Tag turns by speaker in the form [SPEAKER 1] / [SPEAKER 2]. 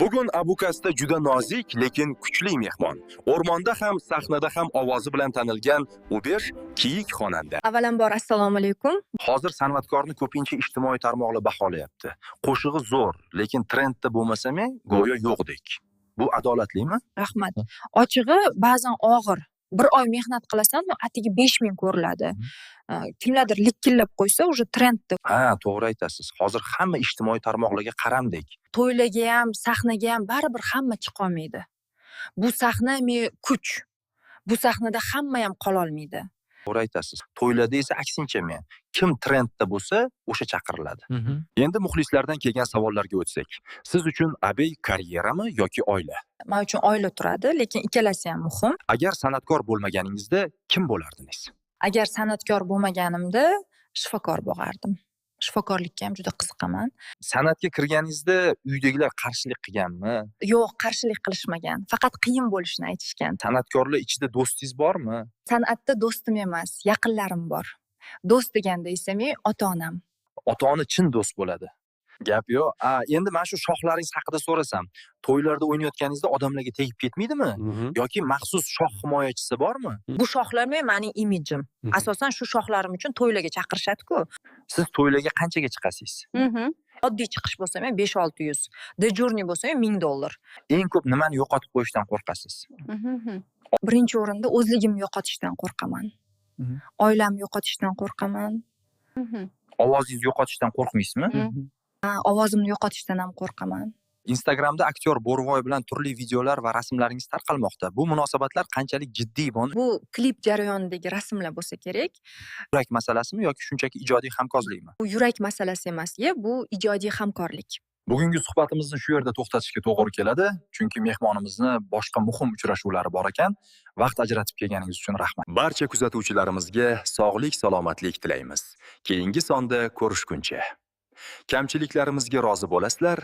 [SPEAKER 1] Bugun Abukasda juda nozik, lekin kuchli mehmon. O'rmonda ham, sahnada ham ovozi bilan tanilgan Uber kiyik xonanda.
[SPEAKER 2] Avvalambor assalomu alaykum.
[SPEAKER 1] Hozir san'atkorni ko'pincha ijtimoiy tarmoqlar baholayapti. Qo'shig'i zo'r, lekin trendda bo'lmasa-me, go'yo yo'qdek. Bu adolatlimi?
[SPEAKER 2] Rahmat. Ochig'i ba'zan og'ir. Bir oy mehnat qilasan, atigi 5000 ko'riladi. Kimlardir likkillab qo'ysa, уже trendda.
[SPEAKER 1] Ha, to'g'ri aytasiz. Hozir hamma ijtimoiy tarmoqlarga qaramdek.
[SPEAKER 2] To'ylarga ham, sahnaga ham baribir hamma chiqa olmaydi. Bu sahna kuch. Bu sahnada hamma ham qola olmaydi.
[SPEAKER 1] To'g'ri aytasiz. To'ylarda esa aksincha men. Kim trendda bo'lsa, o'sha chaqiriladi. Endi muxlislardan kelgan savollarga o'tsak. Siz uchun abey karyerami yoki oila?
[SPEAKER 2] Men uchun oila turadi, lekin ikkalasi ham muhim.
[SPEAKER 1] Agar san'atkor bo'lmaganingizda kim bo'lardingiz?
[SPEAKER 2] Agar san'atkor bo'lmaganimda shifokor bo'lardim. Shifokorlikka ham juda qiziqaman.
[SPEAKER 1] San'atga kirganingizda uydagilar qarshilik qilganmi?
[SPEAKER 2] Yo'q, qarshilik qilishmagan. Faqat qiyin bo'lishini aytishgan.
[SPEAKER 1] San'atkorlar ichida do'stingiz bormi?
[SPEAKER 2] San'atda do'stim emas, yaqinlarim bor. Do'st deganda esa men ota-onam.
[SPEAKER 1] Ota-ona chin do'st bo'ladi. Gap yo'q. Endi men shu shoxlaringiz haqida so'rasam, to'ylarda o'ynayotganingizda odamlarga tegib ketmaydimi? Yoki maxsus shox himoyachisi bormi?
[SPEAKER 2] Bu shoxlar mening imijim. Asosan shu shoxlarim uchun to'ylarga chaqirishadi-ku.
[SPEAKER 1] Siz to'ylarga qanchaga chiqasiz?
[SPEAKER 2] Oddiy chiqish bo'lsa men 5-600, dejurniy bo'lsa $1000.
[SPEAKER 1] Eng ko'p nimani yo'qotib qo'yishdan qo'rqasiz?
[SPEAKER 2] Birinchi o'rinda o'zligimni yo'qotishdan qo'rqaman. Oilamni yo'qotishdan qo'rqaman.
[SPEAKER 1] Ovozingizni yo'qotishdan qo'rqmaysizmi?
[SPEAKER 2] Ovozimni yo'qotishdan ham qo'rqaman.
[SPEAKER 1] Instagramda aktyor Bo'rvoy bilan turli videolar va rasmlaringiz tarqalmoqda. Bu munosabatlar qanchalik jiddiy buni?
[SPEAKER 2] Bu klip jarayonidagi rasmlar bo'lsa kerak.
[SPEAKER 1] Yurak masalasimi yoki shunchaki ijodiy hamkorlikmi?
[SPEAKER 2] Bu yurak masalasi emas, bu ijodiy hamkorlik.
[SPEAKER 1] Bugungi suhbatimizni shu yerda to'xtatishga to'g'ri keladi, chunki mehmonimizni boshqa muhim uchrashuvlari bor ekan. Vaqt ajratib kelganingiz uchun rahmat. Barcha kuzatuvchilarimizga sog'lik, salomatlik tilaymiz. Keyingi sonda ko'rishguncha. Kamchiliklarimizga rozi bo'lasizlar,